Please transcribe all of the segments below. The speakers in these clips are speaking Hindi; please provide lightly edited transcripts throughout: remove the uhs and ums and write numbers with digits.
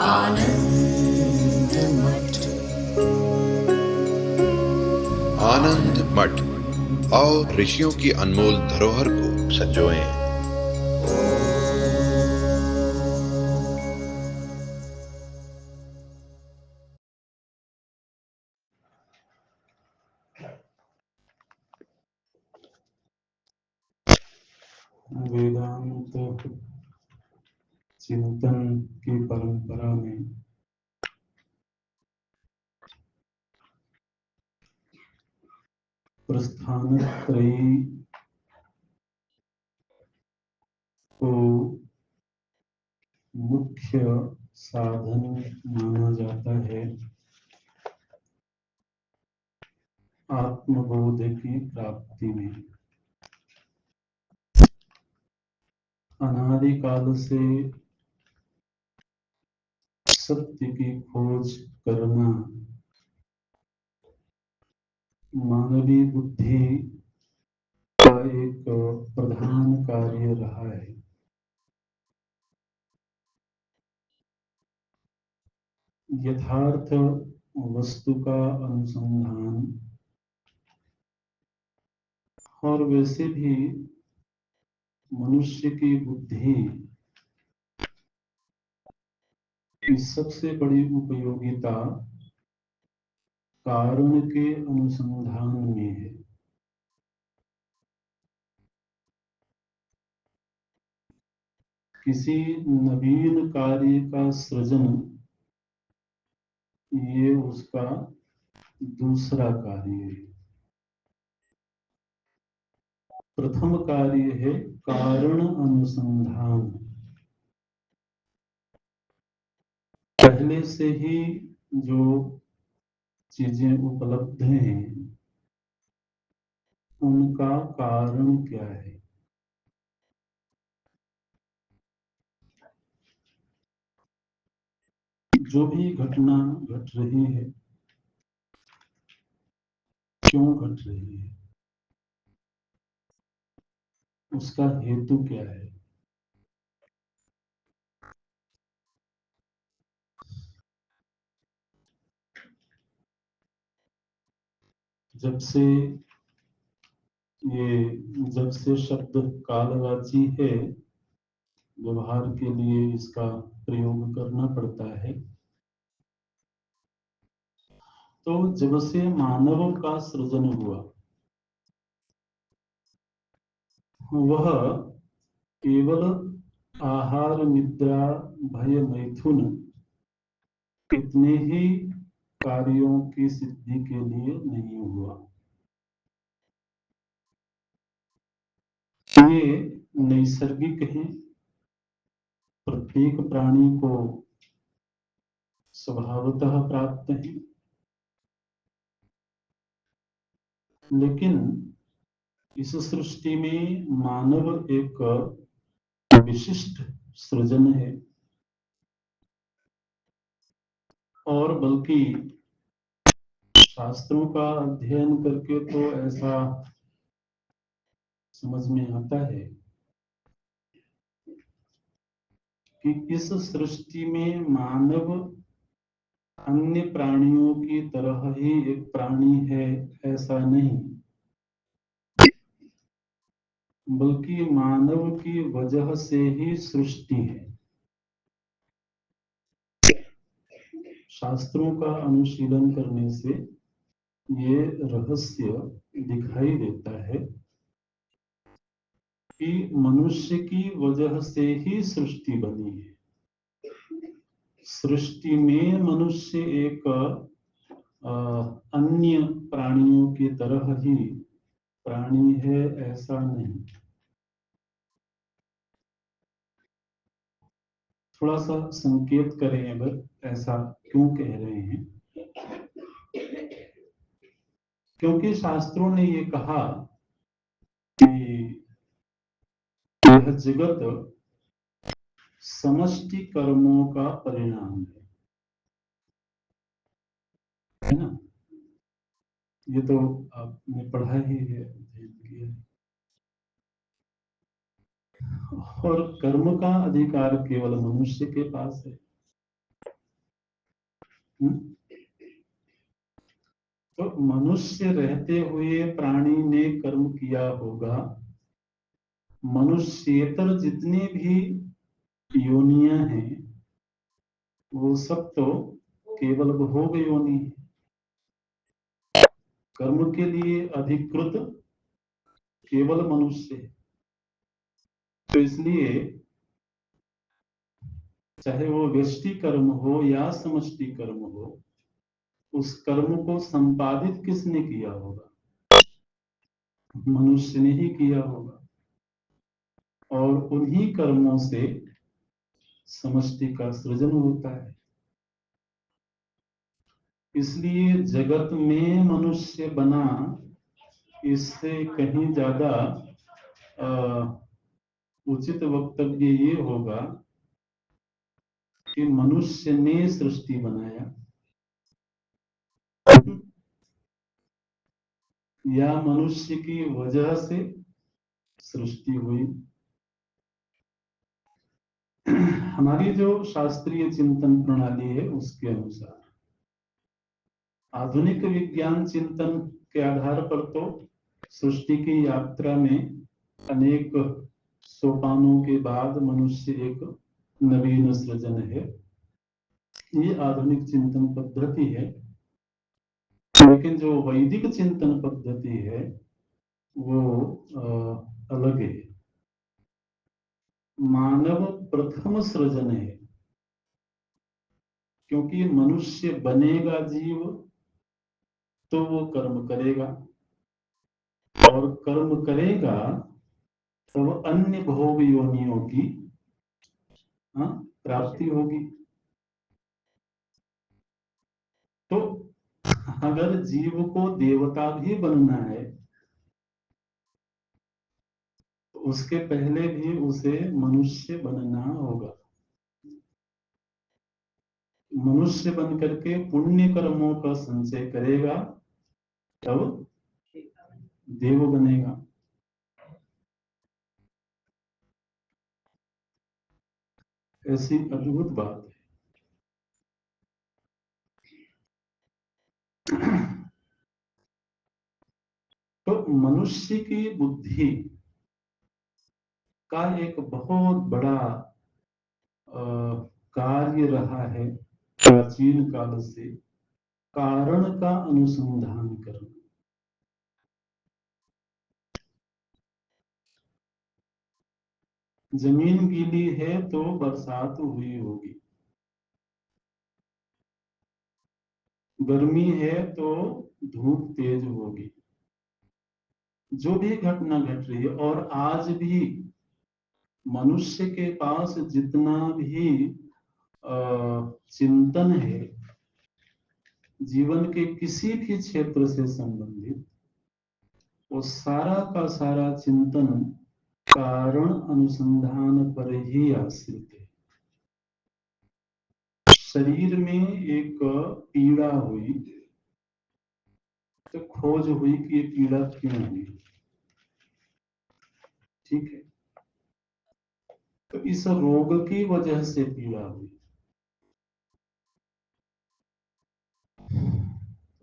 आनंद मठ। आनंद मठ और ऋषियों की अनमोल धरोहर को संजोएं। वेदांत चिंतन की परंपरा में प्रस्थानत्रयी को मुख्य साधन माना जाता है आत्मबोध की प्राप्ति में। अनादिकाल से सत्य की खोज करना मानवीय बुद्धि का एक प्रधान कार्य रहा है। यथार्थ वस्तु का अनुसंधान और वैसे भी मनुष्य की बुद्धि की सबसे बड़ी उपयोगिता कारण के अनुसंधान में है। किसी नवीन कार्य का सृजन ये उसका दूसरा कार्य है। प्रथम कार्य है कारण अनुसंधान। पहले से ही जो चीजें उपलब्ध हैं उनका कारण क्या है। जो भी घटना घट रही है क्यों घट रही है, उसका हेतु क्या है। जब से शब्द कालवाची है, व्यवहार के लिए इसका प्रयोग करना पड़ता है। तो जब से मानव का सृजन हुआ, वह केवल आहार निद्रा भय मैथुन इतने ही कार्यों की सिद्धि के लिए नहीं हुआ। ये नैसर्गिक है, प्रत्येक प्राणी को स्वभावतः प्राप्त है। लेकिन इस सृष्टि में मानव एक विशिष्ट सृजन है, और बल्कि शास्त्रों का अध्ययन करके तो ऐसा समझ में आता है कि इस सृष्टि में मानव अन्य प्राणियों की तरह ही एक प्राणी है, ऐसा नहीं, बल्कि मानव की वजह से ही सृष्टि है। शास्त्रों का अनुशीलन करने से ये रहस्य दिखाई देता है कि मनुष्य की वजह से ही सृष्टि बनी है। सृष्टि में मनुष्य एक अन्य प्राणियों की तरह ही प्राणी है, ऐसा नहीं। थोड़ा सा संकेत करें, अगर ऐसा क्यों कह रहे हैं। क्योंकि शास्त्रों ने ये कहा कि यह जगत समष्टि कर्मों का परिणाम है ना। ये तो आपने पढ़ा ही है, अध्ययन किया है। और कर्म का अधिकार केवल मनुष्य के पास है। तो मनुष्य रहते हुए प्राणी ने कर्म किया होगा। मनुष्येतर जितनी भी योनियां हैं वो सब तो केवल भोग योनि है। कर्म के लिए अधिकृत केवल मनुष्य है। तो इसलिए चाहे वो व्यष्टि कर्म हो या समष्टि कर्म हो, उस कर्म को संपादित किसने किया होगा? मनुष्य ने ही किया होगा। और उन्हीं कर्मों से समष्टि का सृजन होता है। इसलिए जगत में मनुष्य बना, इससे कहीं ज्यादा उचित वक्तव्य ये होगा कि मनुष्य ने सृष्टि बनाया या मनुष्य की वजह से सृष्टि हुई। हमारी जो शास्त्रीय चिंतन प्रणाली है उसके अनुसार आधुनिक विज्ञान चिंतन के आधार पर तो सृष्टि की यात्रा में अनेक सोपानों के बाद मनुष्य एक नवीन सृजन है, ये आधुनिक चिंतन पद्धति है। लेकिन जो वैदिक चिंतन पद्धति है वो अलग है। मानव प्रथम सृजन है, क्योंकि मनुष्य बनेगा जीव तो वो कर्म करेगा, और कर्म करेगा तब अन्य भोग योनियों की प्राप्ति होगी। तो अगर जीव को देवता भी बनना है तो उसके पहले भी उसे मनुष्य बनना होगा। मनुष्य बन करके पुण्य कर्मों का संचय करेगा तब देव बनेगा। ऐसी अद्भुत बात है। तो मनुष्य की बुद्धि का एक बहुत बड़ा कार्य रहा है प्राचीन काल से, कारण का अनुसंधान करना। जमीन गीली है तो बरसात हुई होगी, गर्मी है तो धूप तेज होगी। जो भी घटना घट रही है, और आज भी मनुष्य के पास जितना भी चिंतन है जीवन के किसी भी क्षेत्र से संबंधित, वो सारा का सारा चिंतन कारण अनुसंधान पर ही आश्रित है। शरीर में एक पीड़ा हुई तो खोज हुई कि ये पीड़ा क्यों हुई, ठीक है। तो इस रोग की वजह से पीड़ा हुई,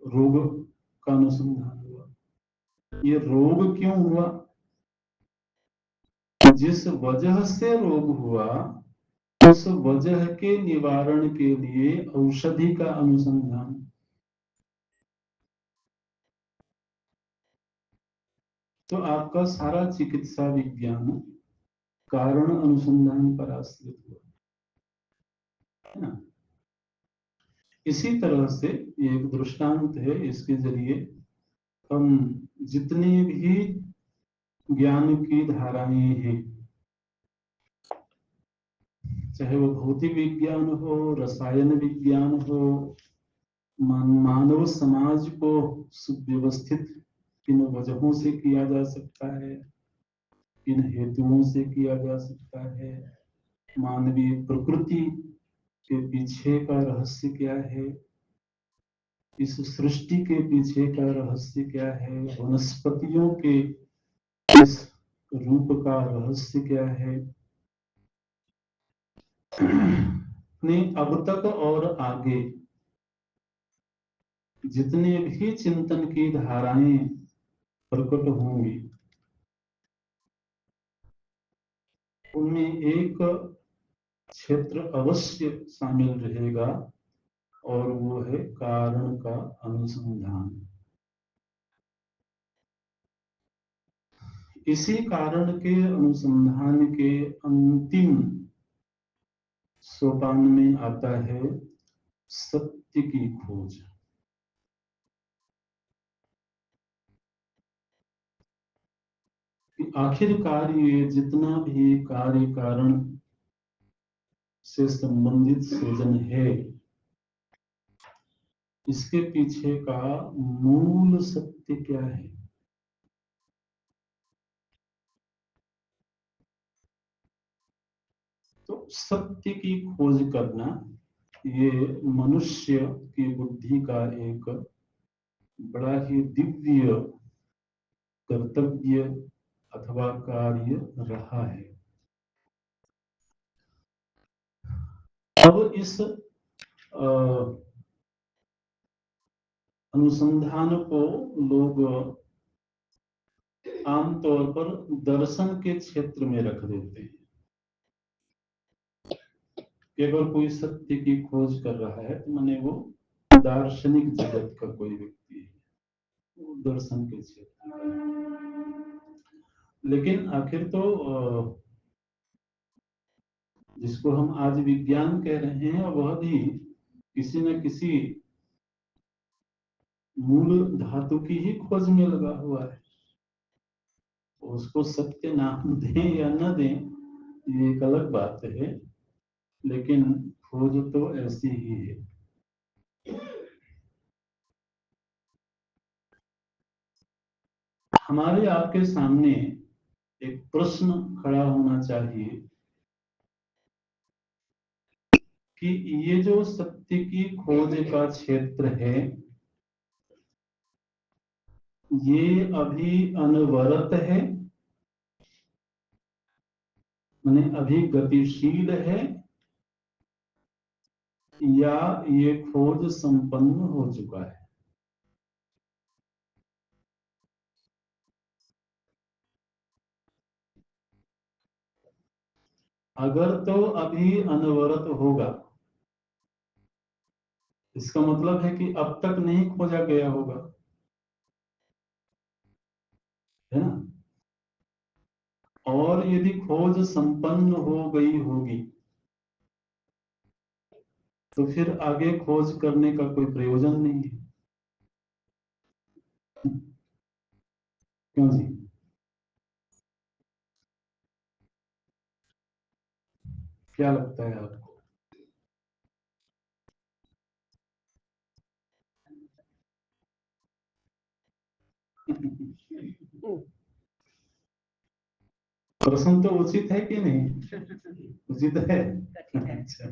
रोग का अनुसंधान हुआ। ये रोग क्यों हुआ, जिस वजह से रोग हुआ उस वजह के निवारण के लिए औषधि का अनुसंधान। तो आपका सारा चिकित्सा विज्ञान कारण अनुसंधान पर आश्रित हुआ है ना। इसी तरह से ये एक दृष्टांत है, इसके जरिए हम जितनी भी ज्ञान की धाराएं हैं, चाहे वो भौतिक विज्ञान हो, रसायन विज्ञान हो, मानव समाज को सुव्यवस्थित किन वजहों से किया जा सकता है, किन हेतुओं से किया जा सकता है, मानवीय प्रकृति के पीछे का रहस्य क्या है, इस सृष्टि के पीछे का रहस्य क्या है, वनस्पतियों के इस रूप का रहस्य क्या है, ने अब तक और आगे जितने भी चिंतन की धाराएं प्रकट होंगी, उनमें एक क्षेत्र अवश्य शामिल रहेगा, और वो है कारण का अनुसंधान। इसी कारण के अनुसंधान के अंतिम सोपान में आता है सत्य की खोज। कि आखिरकार ये जितना भी कार्य कारण से संबंधित सृजन है, इसके पीछे का मूल सत्य क्या है। तो सत्य की खोज करना ये मनुष्य की बुद्धि का एक बड़ा ही दिव्य कर्तव्य अथवा कार्य रहा है। अब इस अनुसंधान को लोग आमतौर पर दर्शन के क्षेत्र में रख देते हैं कि अगर कोई सत्य की खोज कर रहा है तो माने वो दार्शनिक जगत का कोई व्यक्ति है, वो दर्शन के क्षेत्र में। लेकिन आखिर तो जिसको हम आज विज्ञान कह रहे हैं, वह भी किसी न किसी मूल धातु की ही खोज में लगा हुआ है। उसको सत्य नाम दें या न दें, ये एक अलग बात है, लेकिन खोज तो ऐसी ही है। हमारे आपके सामने एक प्रश्न खड़ा होना चाहिए कि ये जो सत्य की खोज का क्षेत्र है, ये अभी अनवरत है, माने अभी गतिशील है, या ये खोज संपन्न हो चुका है। अगर तो अभी अनवरत होगा, इसका मतलब है कि अब तक नहीं खोजा गया होगा, है ना। और यदि खोज संपन्न हो गई होगी तो फिर आगे खोज करने का कोई प्रयोजन नहीं है। क्यों जी? क्या लगता है आपको? प्रश्न तो उचित है कि नहीं? उचित है। अच्छा,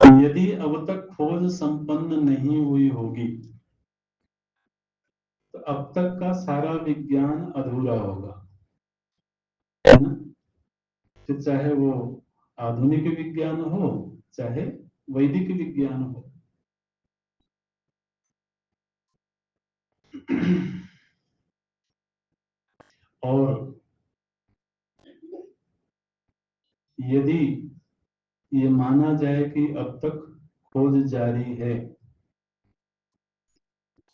यदि अब तक खोज संपन्न नहीं हुई होगी तो अब तक का सारा विज्ञान अधूरा होगा, है ना। फिर चाहे वो आधुनिक विज्ञान हो, चाहे वैदिक विज्ञान हो। और यदि ये माना जाए कि अब तक खोज जारी है,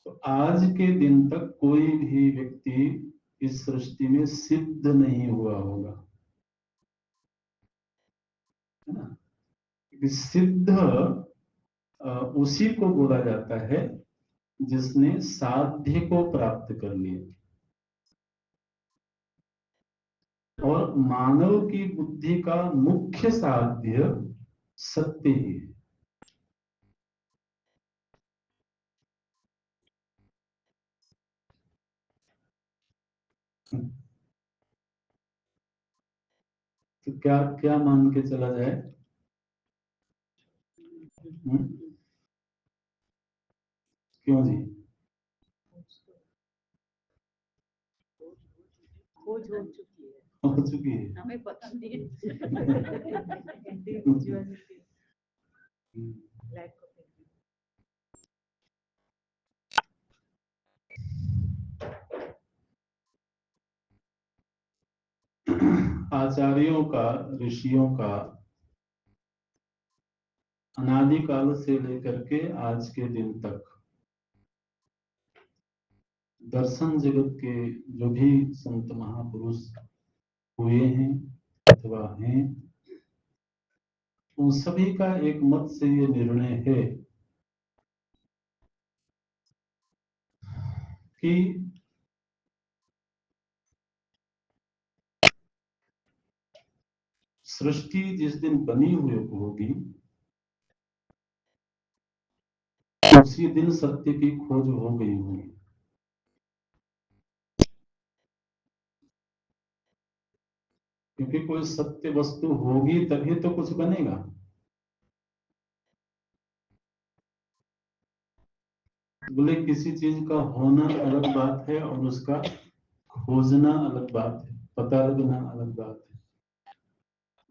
तो आज के दिन तक कोई भी व्यक्ति इस सृष्टि में सिद्ध नहीं हुआ होगा, है ना। क्योंकि सिद्ध उसी को बोला जाता है जिसने साध्य को प्राप्त कर लिया। और मानव की बुद्धि का मुख्य साध्य सत्य ही है। तो क्या क्या मान के चला जाए? हम्म? क्यों जी? खोज हो चुकी है। हो चुकी है। हमें पता नहीं आचार्यों का, ऋषियों का अनादिकाल से लेकर के आज के दिन तक दर्शन जगत के जो भी संत महापुरुष हुए हैं अथवा हैं, उन सभी का एक मत से ये निर्णय है कि सृष्टि जिस दिन बनी हुई होगी उसी दिन सत्य की खोज हो गई होगी। क्योंकि कोई सत्य वस्तु होगी तभी तो कुछ बनेगा। बोले किसी चीज का होना अलग बात है और उसका खोजना अलग बात है, पता लगना अलग बात है।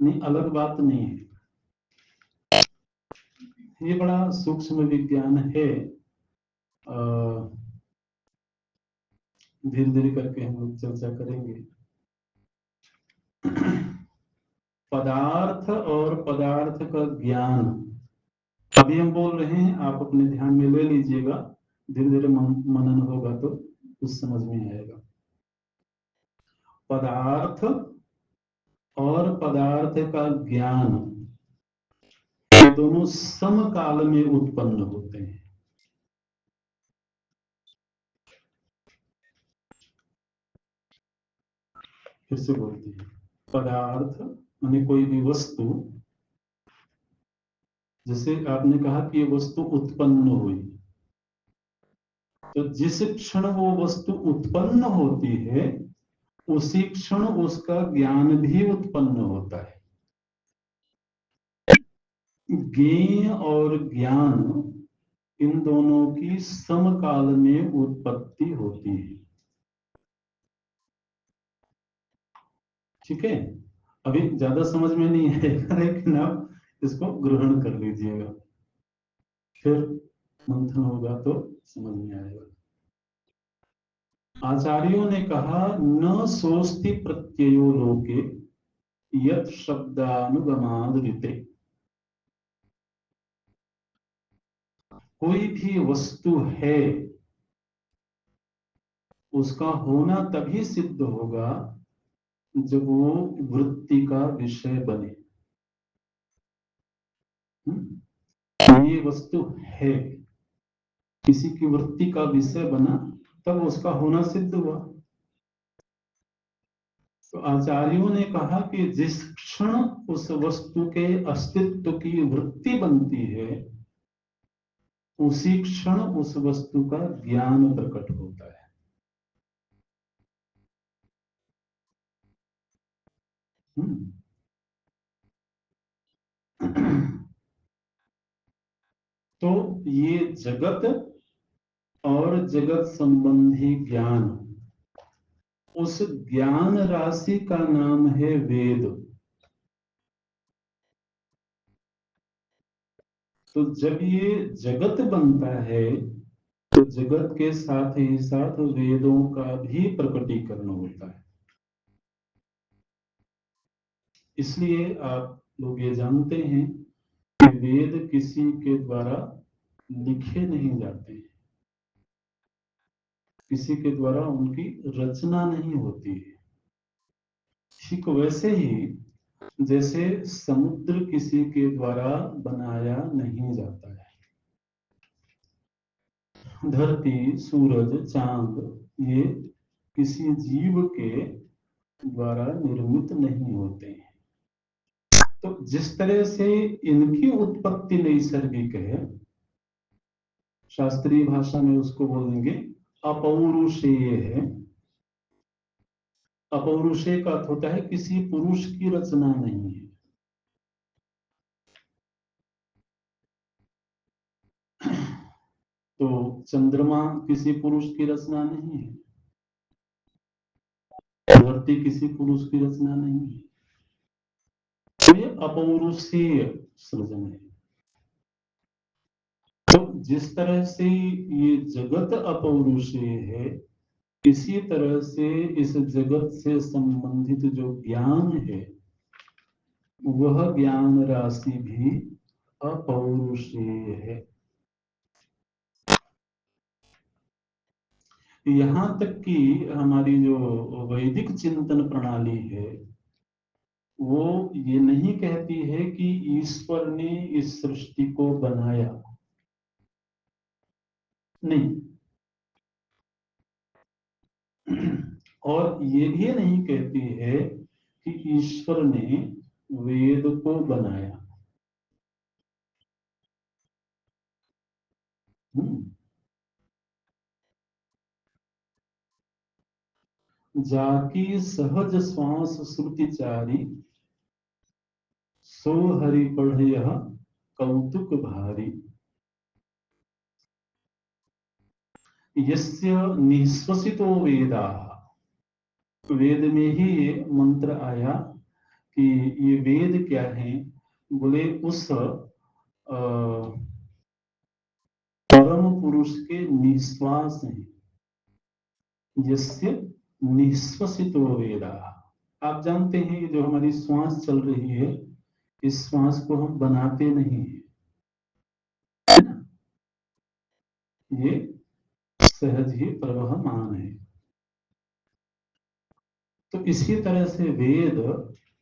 नहीं, अलग बात नहीं है। ये बड़ा सूक्ष्म विज्ञान है। धीरे धीरे करके हम लोग चर्चा करेंगे। पदार्थ और पदार्थ का ज्ञान अभी हम बोल रहे हैं, आप अपने ध्यान में ले लीजिएगा। धीरे धीरे मनन होगा तो कुछ समझ में आएगा। पदार्थ और पदार्थ का ज्ञान ये दोनों समकाल में उत्पन्न होते हैं। फिर से बोलते हैं, पदार्थ माने कोई भी वस्तु, जैसे आपने कहा कि ये वस्तु उत्पन्न हुई, तो जिस क्षण वो वस्तु उत्पन्न होती है उसी क्षण उसका ज्ञान भी उत्पन्न होता है। ज्ञेय और ज्ञान इन दोनों की समकाल में उत्पत्ति होती है। ठीक है, अभी ज्यादा समझ में नहीं आएगा लेकिन आप इसको ग्रहण कर लीजिएगा, फिर मंथन होगा तो समझ में आएगा। आचार्यों ने कहा न सोस्ति प्रत्ययो लोके यत् शब्दानुगमाद ऋते। कोई भी वस्तु है उसका होना तभी सिद्ध होगा जब वो वृत्ति का विषय बने। ये वस्तु है, किसी की वृत्ति का विषय बना तब उसका होना सिद्ध हुआ। तो आचार्यों ने कहा कि जिस क्षण उस वस्तु के अस्तित्व की वृत्ति बनती है उसी क्षण उस वस्तु का ज्ञान प्रकट होता है। तो ये जगत और जगत संबंधी ज्ञान, उस ज्ञान राशि का नाम है वेद। तो जब ये जगत बनता है तो जगत के साथ ही साथ वेदों का भी प्रकटीकरण होता है। इसलिए आप लोग ये जानते हैं कि वेद किसी के द्वारा लिखे नहीं जाते हैं, किसी के द्वारा उनकी रचना नहीं होती है। ठीक वैसे ही जैसे समुद्र किसी के द्वारा बनाया नहीं जाता है, धरती, सूरज, चांद ये किसी जीव के द्वारा निर्मित नहीं होते हैं। तो जिस तरह से इनकी उत्पत्ति नैसर्गिक है, शास्त्रीय भाषा में उसको बोलेंगे अपौरुषेय है। अपौरुषेय का अर्थ होता है किसी पुरुष की रचना नहीं है। तो चंद्रमा किसी पुरुष की रचना नहीं है, धरती किसी पुरुष की रचना नहीं है, तो ये अपौरुषीय सृजन है। तो जिस तरह से ये जगत अपौरुषीय है, इसी तरह से इस जगत से संबंधित जो ज्ञान है वह ज्ञान राशि भी अपौरुषीय है। यहां तक कि हमारी जो वैदिक चिंतन प्रणाली है वो ये नहीं कहती है कि ईश्वर ने इस सृष्टि को बनाया, नहीं, और ये भी नहीं कहती है कि ईश्वर ने वेद को बनाया। जाकी सहज श्वास श्रुति चारी, सो हरि पढ़ यह कौतुक भारी। यस्य निःश्वसितो वेदा, वेद में ही ये मंत्र आया कि ये वेद क्या है, बोले उस परम पुरुष के निश्वास हैं। यस्य निःश्वसितो वेदा, आप जानते हैं कि जो हमारी श्वास चल रही है, इस श्वास को हम बनाते नहीं है, ये सहज ही प्रवहमान है। तो इसी तरह से वेद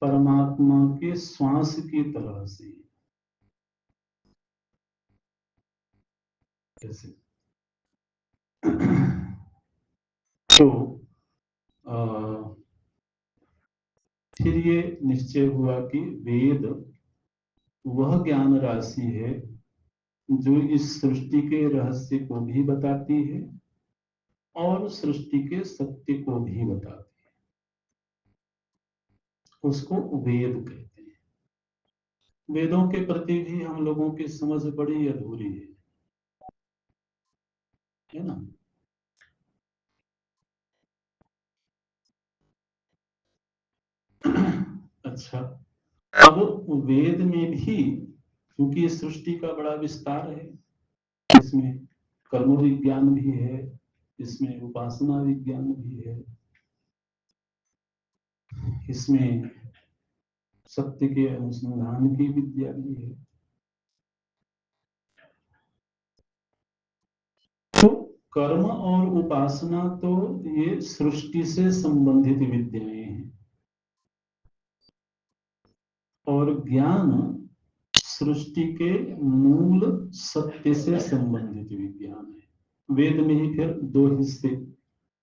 परमात्मा के श्वास की तरह से, ऐसे तो फिर ये निश्चय हुआ कि वेद वह ज्ञान राशि है जो इस सृष्टि के रहस्य को भी बताती है और सृष्टि के सत्य को भी बताती है, उसको वेद कहते हैं। वेदों के प्रति भी हम लोगों की समझ बड़ी अधूरी है ना। अच्छा, अब वेद में भी, क्योंकि इस सृष्टि का बड़ा विस्तार है, इसमें कर्म विज्ञान भी है, इसमें उपासना विज्ञान भी है, इसमें सत्य के अनुसंधान की विद्या भी है। तो कर्म और उपासना तो ये सृष्टि से संबंधित विद्याएं हैं, और ज्ञान सृष्टि के मूल सत्य से संबंधित विज्ञान है। वेद में ही फिर दो हिस्से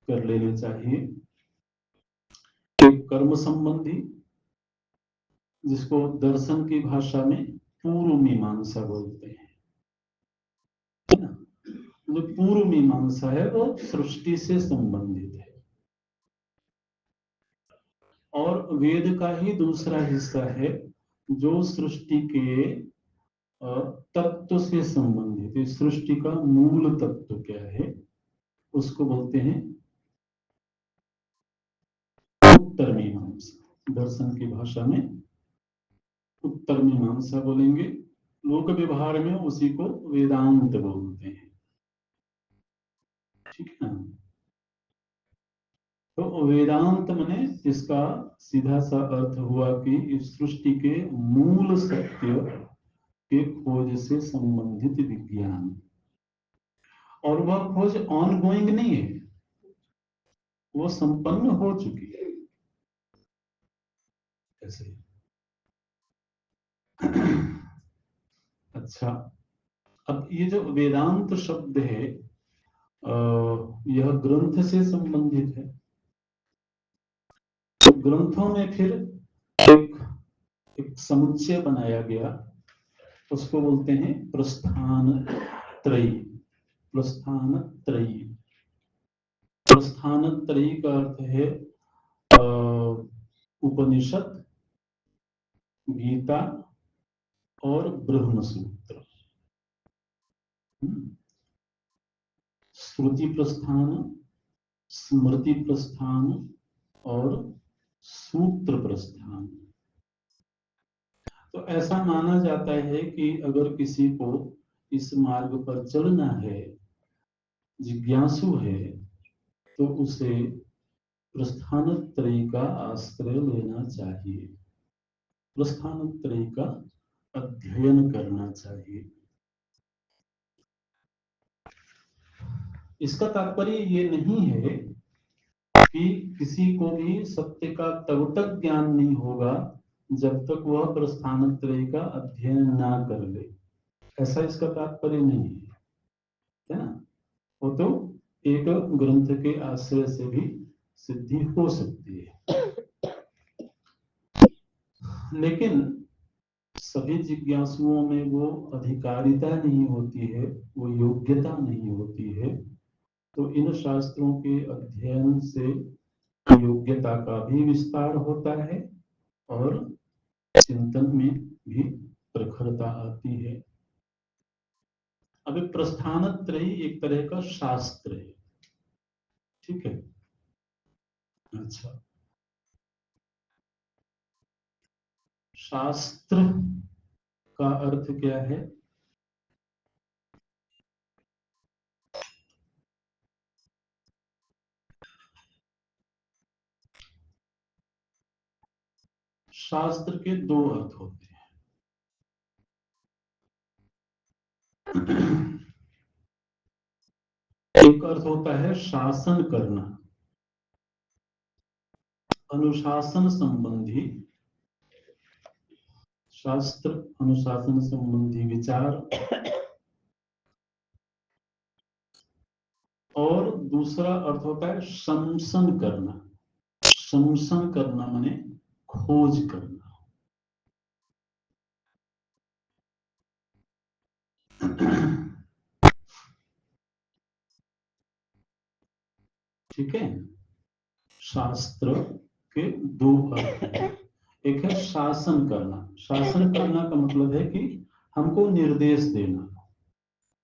कर लेने चाहिए, एक कर्म संबंधी, जिसको दर्शन की भाषा में पूर्व मीमांसा बोलते हैं, है ना। जो पूर्व मीमांसा है वो सृष्टि से संबंधित है, और वेद का ही दूसरा हिस्सा है जो सृष्टि के तत्व से संबंधित है। सृष्टि का मूल तत्व क्या है उसको बोलते हैं उत्तर मीमांसा। दर्शन की भाषा में उत्तर मीमांसा बोलेंगे, लोक व्यवहार में उसी को वेदांत बोलते हैं, ठीक है ना। तो वेदांत माने इसका सीधा सा अर्थ हुआ कि इस सृष्टि के मूल सत्य के खोज से संबंधित विज्ञान, और वह खोज ऑन गोइंग नहीं है, वो संपन्न हो चुकी है, ऐसे। अच्छा, अब ये जो वेदांत शब्द है यह ग्रंथ से संबंधित है। तो ग्रंथों में फिर एक एक समुच्चय बनाया गया, उसको बोलते हैं प्रस्थान त्रयी। प्रस्थान त्रयी, प्रस्थान त्रयी का अर्थ है उपनिषद, गीता और ब्रह्म सूत्र। श्रुति प्रस्थान, स्मृति प्रस्थान और सूत्र प्रस्थान। तो ऐसा माना जाता है कि अगर किसी को इस मार्ग पर चलना है, जिज्ञासु है, तो उसे प्रस्थानत्रयी का आश्रय लेना चाहिए, प्रस्थानत्रयी का अध्ययन करना चाहिए। इसका तात्पर्य ये नहीं है कि किसी को भी सत्य का तब तक ज्ञान नहीं होगा जब तक वह प्रस्थानत्रयी का अध्ययन ना कर ले, ऐसा इसका तात्पर्य नहीं है ना। वो तो एक ग्रंथ के आश्रय से भी सिद्धि हो सकती है, लेकिन सभी जिज्ञासुओं में वो अधिकारिता नहीं होती है, वो योग्यता नहीं होती है। तो इन शास्त्रों के अध्ययन से योग्यता का भी विस्तार होता है और चिंतन में भी प्रखरता आती है। अब प्रस्थानत्रयी एक तरह का शास्त्र है, ठीक है। अच्छा, शास्त्र का अर्थ क्या है? शास्त्र के दो अर्थ होते हैं। एक अर्थ होता है शासन करना, अनुशासन संबंधी शास्त्र, अनुशासन संबंधी विचार। और दूसरा अर्थ होता है शमसन करना, शमसन करना माने खोज करना। ठीक है, शास्त्र के दो अर्थ हैं। एक है शासन करना, शासन करना का मतलब है कि हमको निर्देश देना,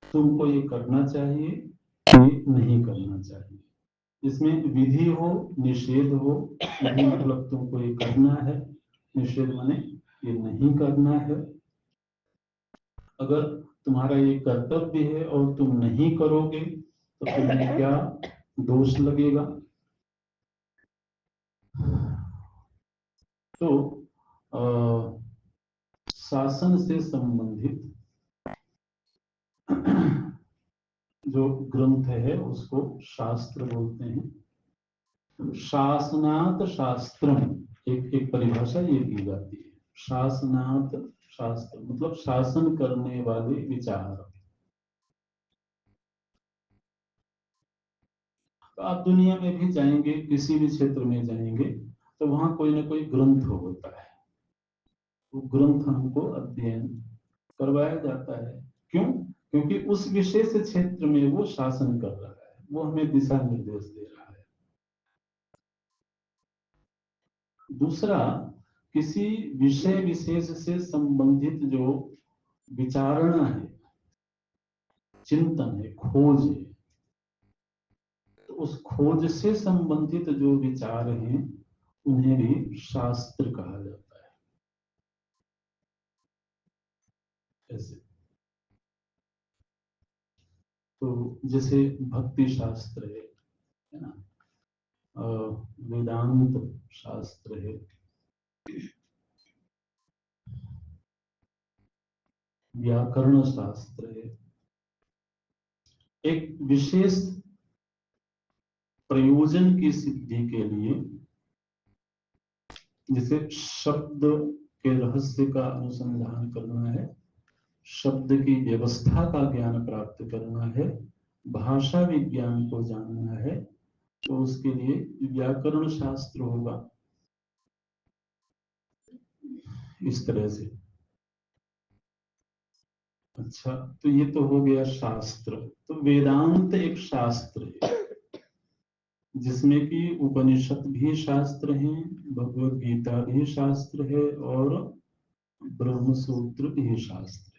तुमको ये करना चाहिए, ये नहीं करना चाहिए। इसमें विधि हो, निषेध हो। विधि मतलब तुमको ये करना है, निषेध माने ये नहीं करना है। अगर तुम्हारा ये कर्तव्य है और तुम नहीं करोगे तो तुम्हें क्या दोष लगेगा। तो शासन से संबंधित जो ग्रंथ है उसको शास्त्र बोलते हैं। शासनात् शास्त्रम, एक परिभाषा ये की जाती है। शासनात् शास्त्र मतलब शासन करने वाले विचार। तो आप दुनिया में भी जाएंगे, किसी भी क्षेत्र में जाएंगे, तो वहां कोई ना कोई ग्रंथ होता है। वो ग्रंथ हमको अध्ययन करवाया जाता है। क्यों? क्योंकि उस विशेष क्षेत्र में वो शासन कर रहा है, वो हमें दिशा निर्देश दे रहा है। दूसरा, किसी विषय विशेष से संबंधित जो विचारणा है, चिंतन है, खोज है, तो उस खोज से संबंधित जो विचार हैं उन्हें भी शास्त्र कहा जाता है। ऐसे तो जैसे भक्ति शास्त्र है ना, वेदांत शास्त्र है, व्याकरण शास्त्र है। एक विशेष प्रयोजन की सिद्धि के लिए, जैसे शब्द के रहस्य का अनुसंधान करना है, शब्द की व्यवस्था का ज्ञान प्राप्त करना है, भाषा विज्ञान को जानना है, तो उसके लिए व्याकरण शास्त्र होगा। इस तरह से। अच्छा, तो ये तो हो गया शास्त्र। तो वेदांत एक शास्त्र है जिसमें कि उपनिषद भी शास्त्र हैं, भगवत गीता भी शास्त्र है और ब्रह्म सूत्र भी शास्त्र है।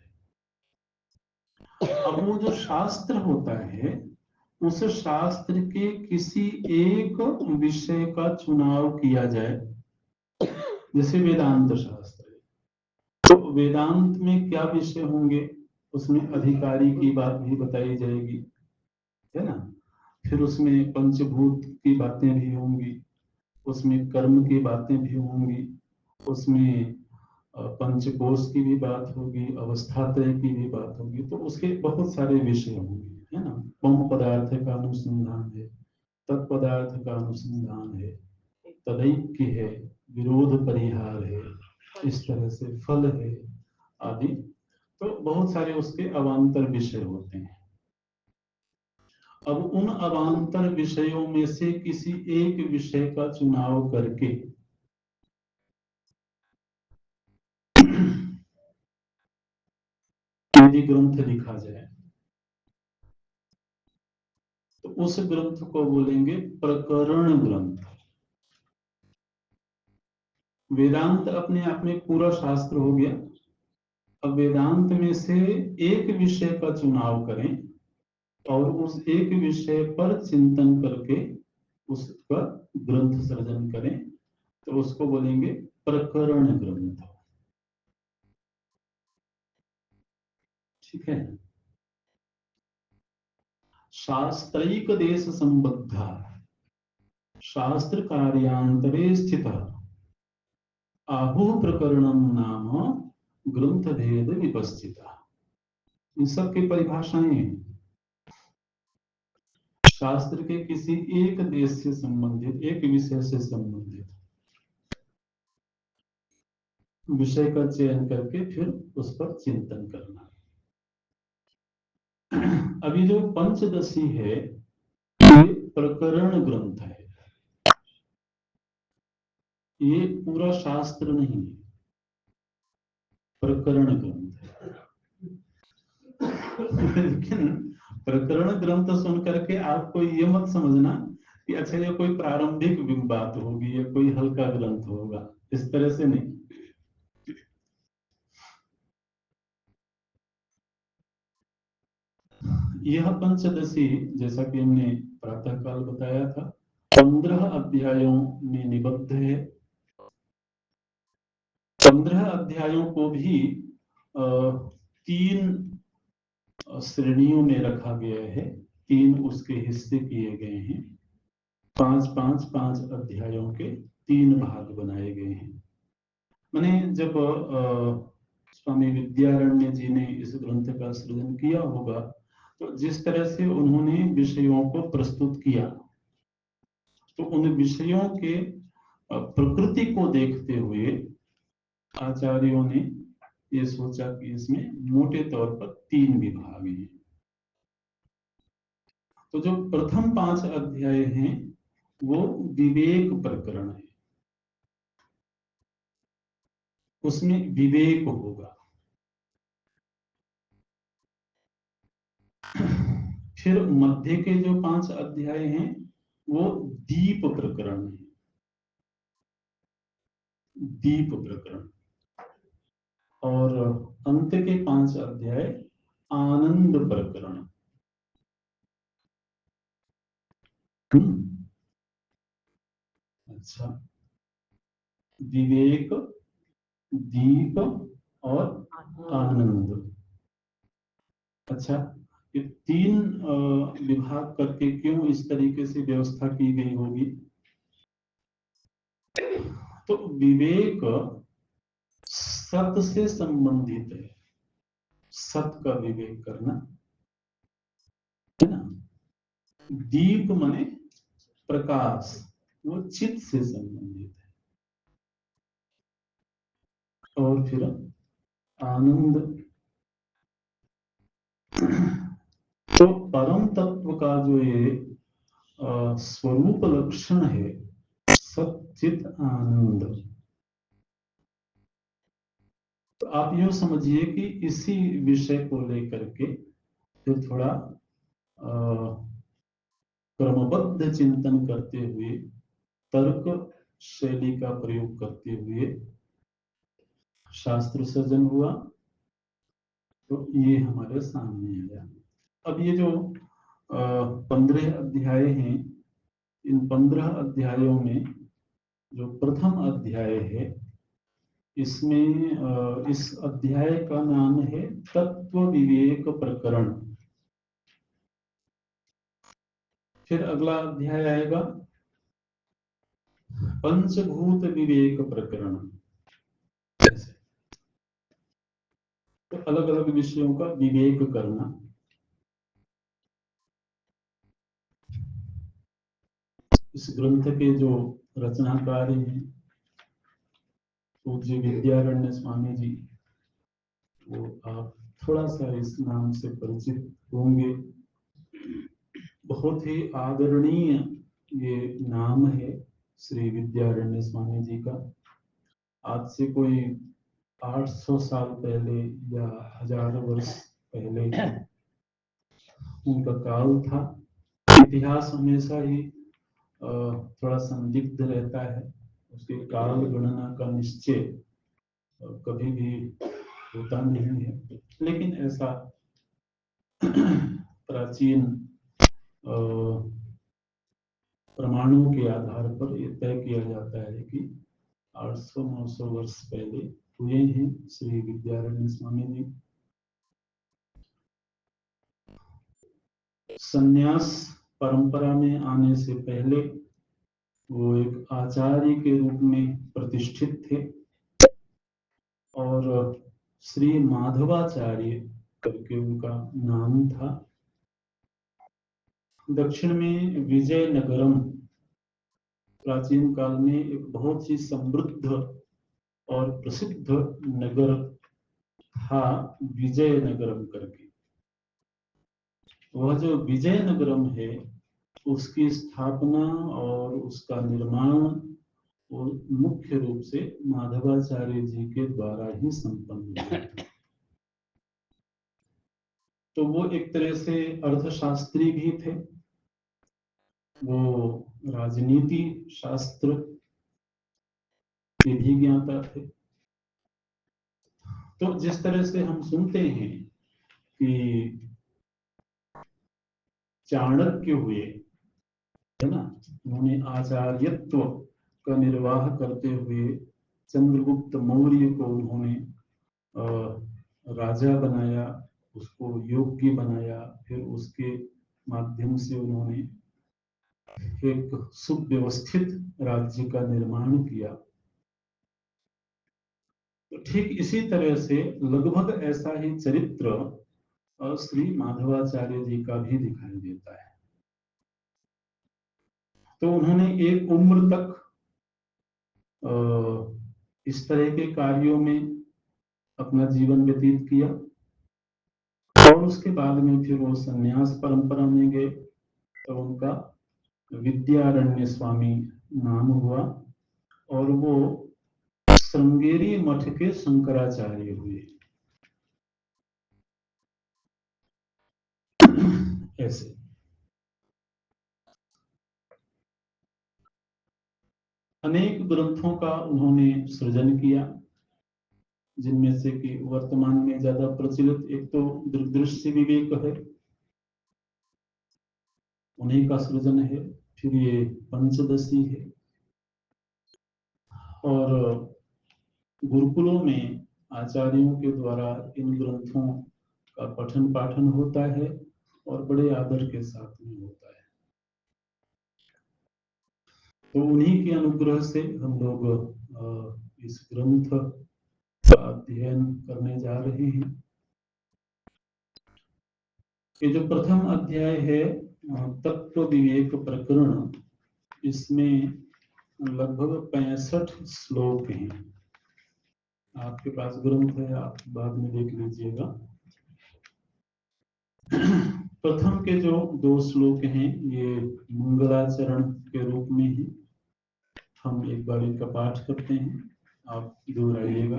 अब वो जो शास्त्र होता है, उस शास्त्र के किसी एक विषय का चुनाव किया जाए जैसे वेदांत शास्त्र है, तो वेदांत में क्या विषय होंगे, उसमें अधिकारी की बात भी बताई जाएगी, है ना। फिर उसमें पंचभूत की बातें भी होंगी, उसमें कर्म की बातें भी होंगी, उसमें पंचकोश की भी बात होगी, अवस्थात्रय की भी बात होगी, तो उसके बहुत सारे विषय होंगे, है ना। मम पदार्थ का अनुसंधान है, तत्पदार्थ का अनुसंधान है, तदैक्य है, विरोध परिहार है, इस तरह से फल है आदि। तो बहुत सारे उसके अवान्तर विषय होते हैं। अब उन अवान्तर विषयों में से किसी एक विषय का चुनाव करके यदि ग्रंथ लिखा जाए तो उस ग्रंथ को बोलेंगे प्रकरण ग्रंथ। वेदांत अपने आप में पूरा शास्त्र हो गया। अब वेदांत में से एक विषय का चुनाव करें और उस एक विषय पर चिंतन करके उसका ग्रंथ सृजन करें, तो उसको बोलेंगे प्रकरण ग्रंथ। ठीक है। शास्त्रैक देश संबद्ध शास्त्र कार्यांतरे स्थित आहु प्रकरणम नाम ग्रंथ भेद विपस्थिता। इन सब की परिभाषाएं हैं। शास्त्र के किसी एक देश से संबंधित, एक विषय से संबंधित विषय का चयन करके फिर उस पर चिंतन करना। अभी जो पंचदशी है ये प्रकरण ग्रंथ है, ये पूरा शास्त्र नहीं है, प्रकरण ग्रंथ है। लेकिन प्रकरण ग्रंथ सुन करके आपको ये मत समझना कि अच्छा ये कोई प्रारंभिक बात होगी या कोई हल्का ग्रंथ होगा, इस तरह से नहीं। यह पंचदशी जैसा कि हमने प्रातः काल बताया था 15 अध्यायों में निबद्ध है। 15 अध्यायों को भी तीन श्रेणियों में रखा गया है, तीन उसके हिस्से किए गए हैं। 5 अध्यायों के तीन भाग बनाए गए हैं। मैंने जब स्वामी विद्यारण्य जी ने इस ग्रंथ का सृजन किया होगा तो जिस तरह से उन्होंने विषयों को प्रस्तुत किया, तो उन विषयों के प्रकृति को देखते हुए आचार्यों ने ये सोचा कि इसमें मोटे तौर पर तीन विभाग हैं। तो जो प्रथम 5 अध्याय हैं वो विवेक प्रकरण है, उसमें विवेक होगा। फिर मध्य के जो 5 अध्याय हैं वो दीप प्रकरण है, दीप प्रकरण। और अंत के 5 अध्याय आनंद प्रकरण। अच्छा, विवेक, दीप और आनंद। अच्छा, ये तीन विभाग करके क्यों इस तरीके से व्यवस्था की गई होगी? तो विवेक सत से संबंधित है, सत का विवेक करना, है ना। दीप माने प्रकाश, वो चित्त से संबंधित है। और फिर आनंद, तो परम तत्व का जो ये स्वरूप लक्षण है सच्चित आनंद, तो आप यूं समझिए कि इसी विषय को लेकर के फिर थोड़ा क्रमबद्ध चिंतन करते हुए, तर्क शैली का प्रयोग करते हुए शास्त्र सृजन हुआ, तो ये हमारे सामने आया। अब ये जो 15 अध्याय हैं, इन 15 अध्यायों में जो प्रथम अध्याय है इसमें इस अध्याय का नाम है तत्व विवेक प्रकरण। फिर अगला अध्याय आएगा पंचभूत विवेक प्रकरण। तो अलग अलग विषयों का विवेक करना। इस ग्रंथ के जो रचनाकार हैं पूज्य विद्यारण्य स्वामी जी, वो आप थोड़ा सा इस नाम से परिचित होंगे। बहुत ही आदरणीय ये नाम है श्री विद्यारण्य स्वामी जी का। आज से कोई 800 साल पहले या 1000 वर्ष पहले उनका काल था। इतिहास हमेशा ही थोड़ा संदिग्ध रहता है, उसके काल गणना का निश्चय कभी भी होता नहीं है, लेकिन ऐसा प्राचीन प्रमाणों के आधार पर यह तय किया जाता है कि 800-900 वर्ष पहले हुए हैं श्री विद्यारण्य स्वामी जी। संन्यास परंपरा में आने से पहले वो एक आचार्य के रूप में प्रतिष्ठित थे और श्री माधवाचार्य करके उनका नाम था। दक्षिण में विजयनगरम प्राचीन काल में एक बहुत ही समृद्ध और प्रसिद्ध नगर था, विजयनगरम करके। वह जो विजयनगरम है उसकी स्थापना और उसका निर्माण वो मुख्य रूप से माधवाचार्य जी के द्वारा ही संपन्न हुआ। तो वो एक तरह से अर्थशास्त्री भी थे, वो राजनीति शास्त्र के भी ज्ञाता थे। तो जिस तरह से हम सुनते हैं कि चाणक्य हुए, है ना, उन्होंने आचार्यत्व का निर्वाह करते हुए चंद्रगुप्त मौर्य को उन्होंने राजा बनाया, उसको योग्य बनाया, फिर उसके माध्यम से उन्होंने एक सुव्यवस्थित राज्य का निर्माण किया। तो ठीक इसी तरह से लगभग ऐसा ही चरित्र श्री माधवाचार्य जी का भी दिखाई देता है। तो उन्होंने एक उम्र तक इस तरह के कार्यों में अपना जीवन व्यतीत किया और उसके बाद में फिर वो संन्यास परंपरा में गए, तो उनका विद्यारण्य स्वामी नाम हुआ और वो श्रृंगेरी मठ के शंकराचार्य हुए। ऐसे अनेक ग्रंथों का उन्होंने सृजन किया, जिनमें से कि वर्तमान में ज्यादा प्रचलित एक तो दृग्दृश्य विवेक है, उन्हीं का सृजन है। फिर ये पंचदशी है और गुरुकुलों में आचार्यों के द्वारा इन ग्रंथों का पठन पाठन होता है और बड़े आदर के साथ में होता है। तो उन्हीं के अनुग्रह से हम लोग इस ग्रंथ का अध्ययन करने जा रहे हैं। ये जो प्रथम अध्याय है तत्व विवेक प्रकरण, इसमें लगभग 65 श्लोक हैं। आपके पास ग्रंथ है, आप बाद में देख लीजिएगा। प्रथम के जो 2 श्लोक हैं ये मंगलाचरण के रूप में ही हम एक बार इनका पाठ करते हैं, आप दोहराइएगा।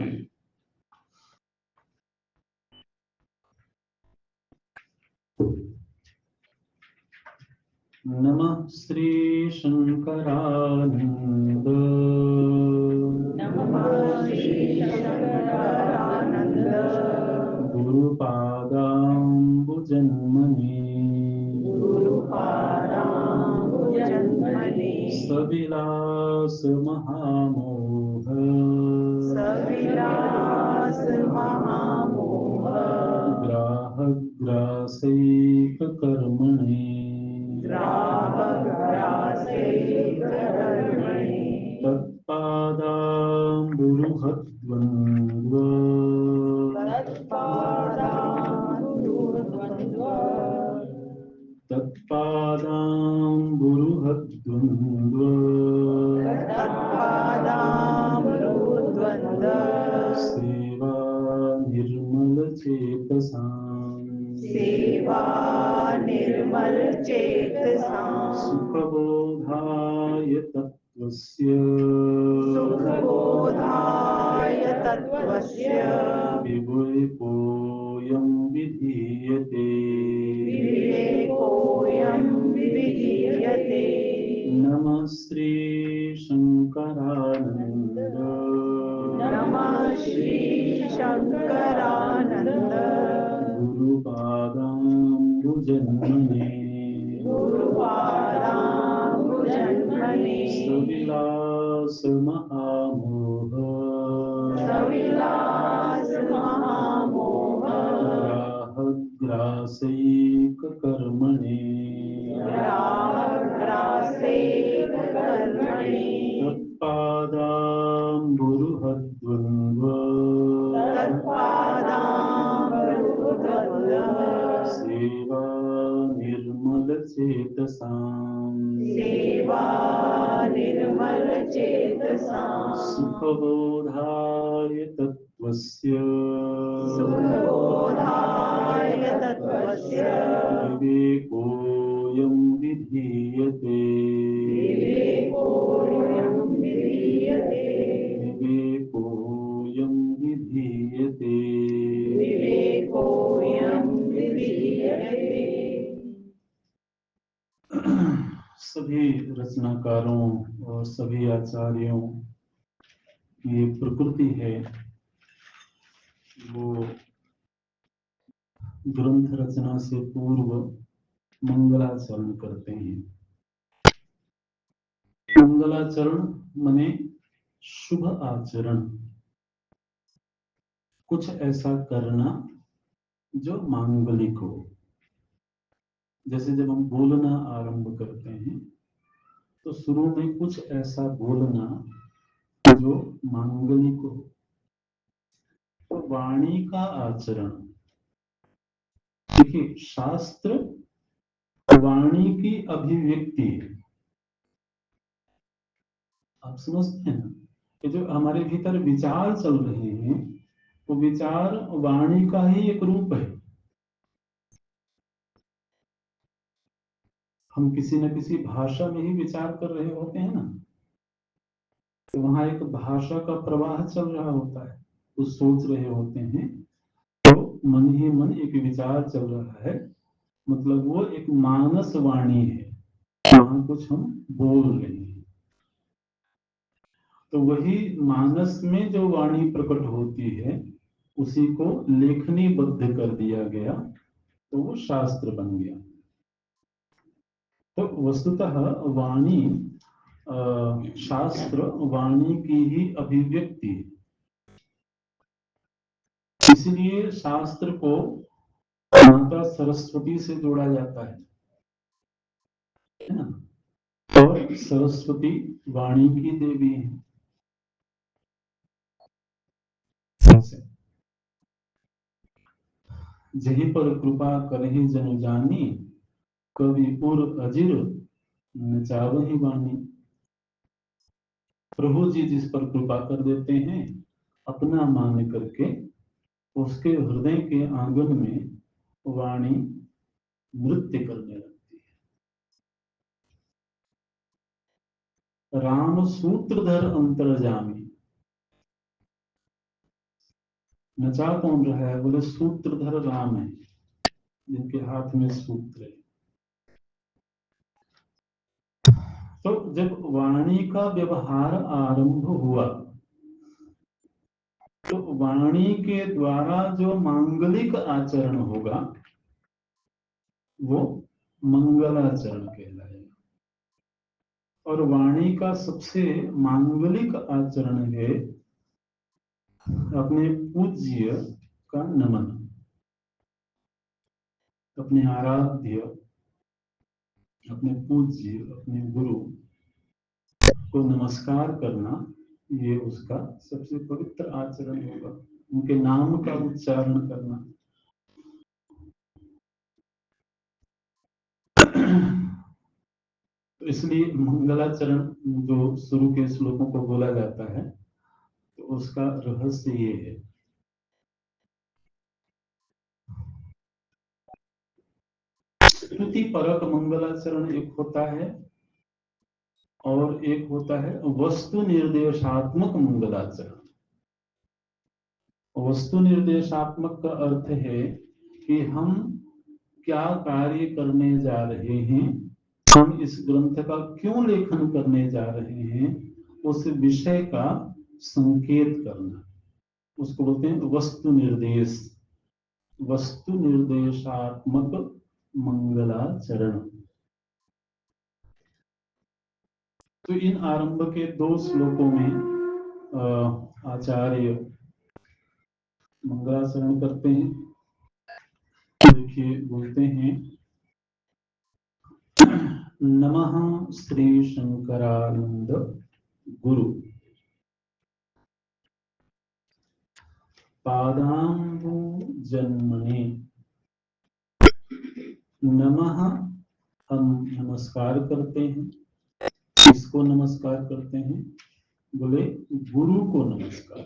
नमः श्री शंकरानंद गुरुपादाम्बुजन्मने सविलास महामोह तत्पादाम्बुरुहद्वन्द्व तत्पादाम्बुरुहद्वन्द्व सेवा निर्मलचेतसाम् सुखबोधाय तत्त्वस्य विवेकोऽयं विधीयते नमः श्री शङ्करानन्द गुरुपादाम्बुजन्मने सविलास महामोह ग्राहग्रासैक कर्मणे तत्पादाम्बुरुहद्वन्द्व सेवा निर्मलचेतसाम् सुखबोधाय तत्त्वस्य विवेकोऽयं विधीयते सभी रचनाकारों और सभी आचार्यों की ये प्रकृति है, वो ग्रंथ रचना से पूर्व मंगलाचरण करते हैं। मंगलाचरण माने शुभ आचरण, कुछ ऐसा करना जो मांगलिक हो। जैसे जब हम बोलना आरंभ करते हैं तो शुरू में कुछ ऐसा बोलना जो मांगलिक हो। तो वाणी का आचरण, देखिए शास्त्र वाणी की अभिव्यक्ति है। आप समझते हैं ना कि जो हमारे भीतर विचार चल रहे हैं वो विचार वाणी का ही एक रूप है। हम किसी न किसी भाषा में ही विचार कर रहे होते हैं ना, तो वहां एक भाषा का प्रवाह चल रहा होता है, कुछ सोच रहे होते हैं तो मन ही मन एक विचार चल रहा है, मतलब वो एक मानस वाणी है, वहां कुछ हम बोल रहे हैं। तो वही मानस में जो वाणी प्रकट होती है उसी को लेखनीबद्ध कर दिया गया तो वो शास्त्र बन गया। तो वस्तुतः वाणी शास्त्र वाणी की ही अभिव्यक्ति है। इसलिए शास्त्र को माता सरस्वती से जोड़ा जाता है ना, और सरस्वती वाणी की देवी है। जही पर कृपा करहि जनु जानी, कवि उर अजिर नचावहि वाणी। प्रभु जी जिस पर कृपा कर देते हैं अपना मान करके उसके हृदय के आंगन में वाणी नृत्य करने लगती है। राम सूत्रधर अंतर्जामी, नचा कौन रहा है? बोले सूत्रधर राम है, जिनके हाथ में सूत्र है। तो जब वाणी का व्यवहार आरंभ हुआ तो वाणी के द्वारा जो मांगलिक आचरण होगा वो मंगलाचरण कहलाएगा। और वाणी का सबसे मांगलिक आचरण है अपने पूज्य का नमन, अपने आराध्य अपने पूज्य, अपने गुरु को नमस्कार करना, ये उसका सबसे पवित्र आचरण होगा। उनके नाम का उच्चारण करना। तो इसलिए मंगलाचरण जो शुरू के श्लोकों को बोला जाता है, तो उसका रहस्य ये है। स्तुति परक मंगलाचरण एक होता है, और एक होता है वस्तु निर्देशात्मक मंगलाचरण। वस्तु निर्देशात्मक का अर्थ है कि हम क्या कार्य करने जा रहे हैं, हम इस ग्रंथ का क्यों लेखन करने जा रहे हैं, उस विषय का संकेत करना, उसको बोलते हैं वस्तु निर्देश। वस्तु निर्देशात्मक मंगलाचरण। तो इन आरंभ के 2 श्लोकों में आचार्य मंगलाचरण करते हैं। देखिए, बोलते हैं नमः श्री शंकरानंद गुरु पादांबु जन्मने। नमः, हम नमस्कार करते हैं। किसको नमस्कार करते हैं? बोले गुरु को नमस्कार।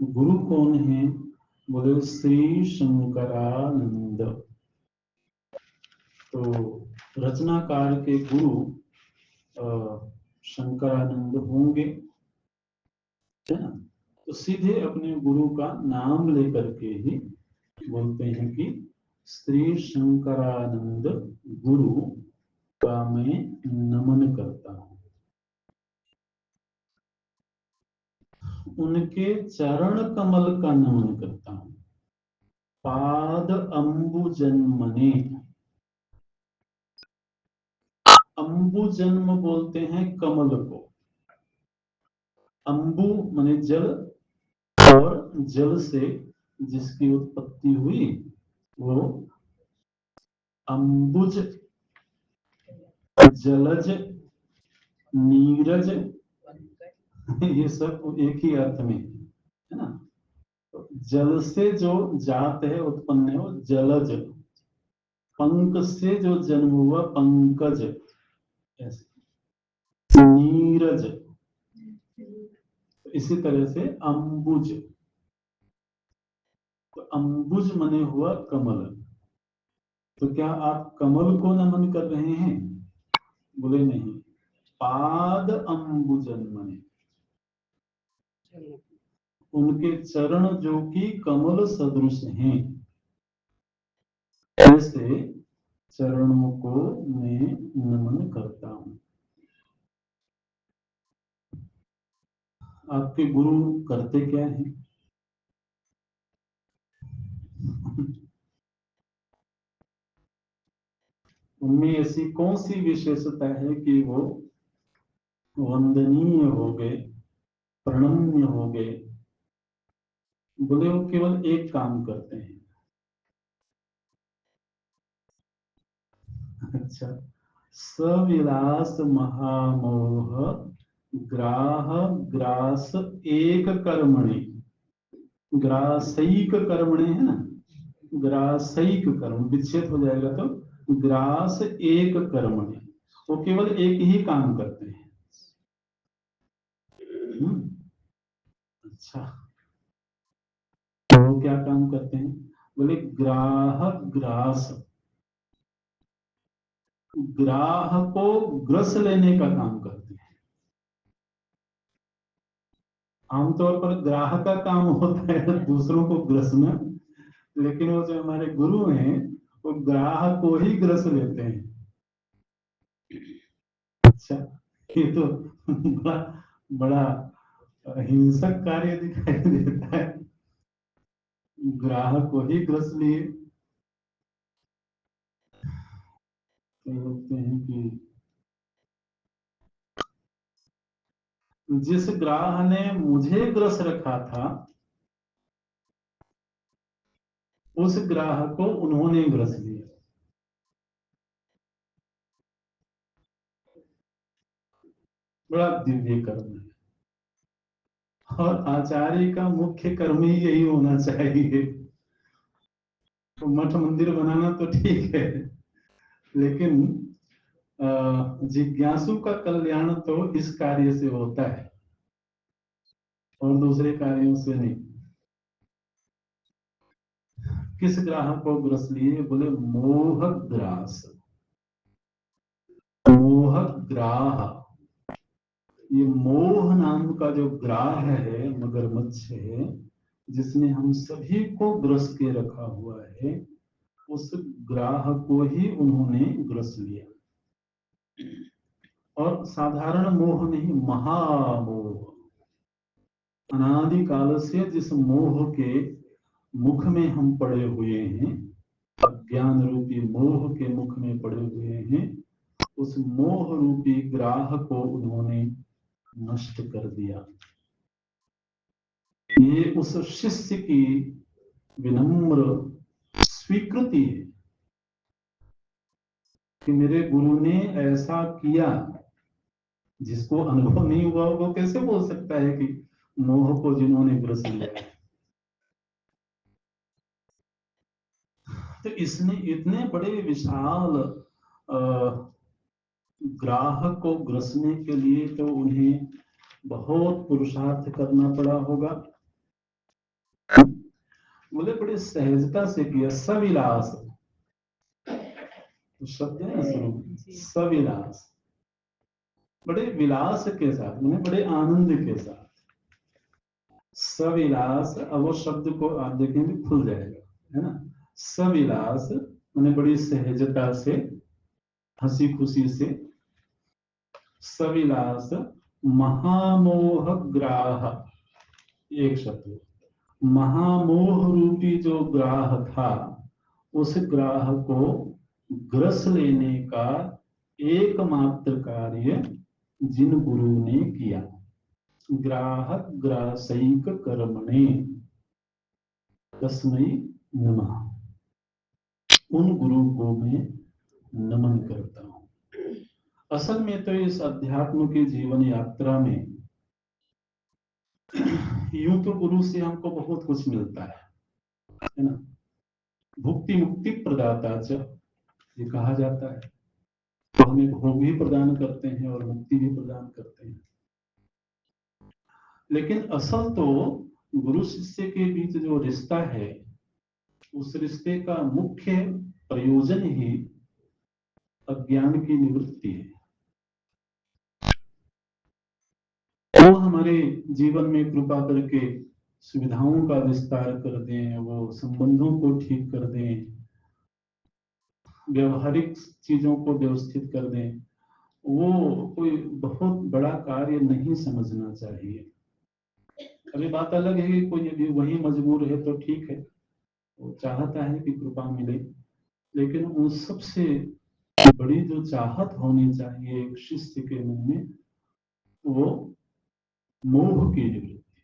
गुरु कौन है? बोले श्री शंकरानंद। तो रचनाकार के गुरु शंकरानंद होंगे, है ना? तो सीधे अपने गुरु का नाम लेकर के ही बोलते हैं कि श्री शंकरानंद गुरु का मैं नमन करता हूं, उनके चरण कमल का नमन करता हूं। पाद अंबु जन्मने। अंबु जन्म बोलते हैं कमल को। अंबु माने जल, और जल से जिसकी उत्पत्ति हुई वो अंबुज, जलज, नीरज, ये सब एक ही अर्थ में है ना। तो जल से जो जात है, उत्पन्न है, वो जलज। पंक से जो जन्म हुआ पंकज, ऐसे नीरज। इसी तरह से अंबुज। तो अंबुज मने हुआ कमल। तो क्या आप कमल को नमन कर रहे हैं? बोले नहीं, पाद अंबुजन मने उनके चरण जो कि कमल सदृश हैं, ऐसे चरणों को मैं नमन करता हूं। आपके गुरु करते क्या हैं? उनमें ऐसी कौन सी विशेषता है कि वो वंदनीय हो गए, प्रणम्य हो गए? बोले वो केवल एक काम करते हैं। अच्छा, सविलास महामोह ग्राह ग्रास एक कर्मणि। ग्रासैक कर्मणि है ना, ग्रासैक कर्म विच्छेद हो जाएगा तो ग्रास एक कर्मणि। वो केवल एक ही काम करते हैं। अच्छा, तो वो क्या काम करते हैं? बोले ग्राह ग्रास। ग्राह को ग्रस लेने का काम करते हैं। आमतौर पर ग्राह का काम होता है दूसरों को ग्रसना, लेकिन वो जो हमारे गुरु हैं वो ग्राह को ही ग्रस लेते हैं। अच्छा, ये तो बड़ा बड़ा हिंसक कार्य दिखाई देता है। ग्राह को ही ग्रस लिए। तो बोलते हैं कि जिस ग्राह ने मुझे ग्रस रखा था, उस ग्राह को उन्होंने ग्रस लिया। बड़ा दिव्य कर्म है, और आचार्य का मुख्य कर्म ही यही होना चाहिए। तो मठ मंदिर बनाना तो ठीक है, लेकिन जिज्ञासु का कल्याण तो इस कार्य से होता है और दूसरे कार्यों से नहीं। किस ग्राह को ग्रस लिए? बोले मोह ग्रास, मोह ग्राह। ये मोह नाम का जो ग्राह है, मगरमच्छ है, जिसने हम सभी को ग्रस के रखा हुआ है, उस ग्राह को ही उन्होंने ग्रस लिया। और साधारण मोह नहीं, महामोह। अनादि काल से जिस मोह के मुख में हम पड़े हुए हैं, अज्ञान रूपी मोह के मुख में पड़े हुए हैं, उस मोह रूपी ग्राह को उन्होंने नष्ट कर दिया। ये उस शिष्य की विनम्र स्वीकृति है कि मेरे गुरु ने ऐसा किया। जिसको अनुभव नहीं हुआ वो कैसे बोल सकता है कि मोह को जिन्होंने ग्रस लिया। तो इसने इतने बड़े विशाल ग्राहक को ग्रसने के लिए तो उन्हें बहुत पुरुषार्थ करना पड़ा होगा। बोले बड़े सहजता से किया। सविलास शब्द है ना, स्वरूप सविलास, बड़े विलास के साथ, उन्हें बड़े आनंद के साथ। सविलास, अब वो शब्द को आप देखेंगे खुल जाएगा, है ना। सविलास उन्हें बड़ी सहजता से, हंसी खुशी से। सविलास महामोह ग्राह, एक शब्द। महामोह रूपी जो ग्राह था, उस ग्राह को ग्रस लेने का एकमात्र कार्य जिन गुरु ने किया, ग्राहक ग्रासैक कर्मणे तस्मै नमः, उन गुरु को मैं नमन करता हूं। असल में तो इस अध्यात्म की जीवन यात्रा में यूं तो गुरु से हमको बहुत कुछ मिलता है ना। भुक्ति मुक्ति प्रदाता च, ये कहा जाता है। तो हमें भोग भी प्रदान करते हैं और मुक्ति भी प्रदान करते हैं। लेकिन असल तो गुरु शिष्य के बीच जो रिश्ता है, उस रिश्ते का मुख्य प्रयोजन ही अज्ञान की निवृत्ति है। वो हमारे जीवन में कृपा करके सुविधाओं का विस्तार कर दें, वो संबंधों को ठीक कर दें, व्यवहारिक चीजों को व्यवस्थित कर दें। वो कोई बहुत बड़ा कार्य नहीं समझना चाहिए। अभी बात अलग है कि कोई अभी वही मजबूर है तो ठीक है, वो चाहता है कि कृपा मिले, लेकिन उन सबसे बड़ी जो चाहत होनी चाहिए एक शिष्य के मन में, वो मोह की निवृत्ति,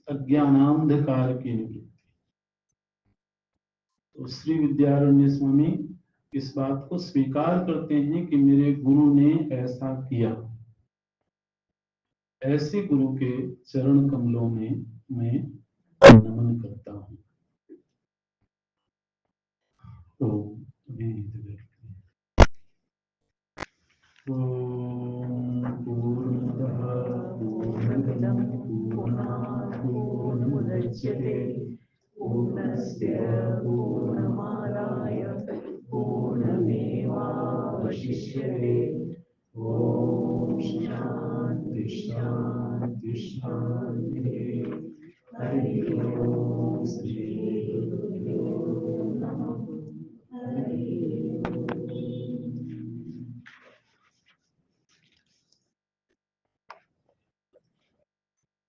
अज्ञानांधकार की निवृत्ति। तो श्री विद्यारण्य स्वामी इस बात को स्वीकार करते हैं कि मेरे गुरु ने ऐसा किया। ऐसे गुरु के चरण कमलों में मैं नमन करता हूं। तो पूर्णमदः पूर्णमिदं पूर्णात् पूर्णमुदच्यते पूर्णस्य पूर्णमादाय पूर्णमेवावशिष्यते। ॐ शान्ति शान्ति शान्तिः। हरि ओम।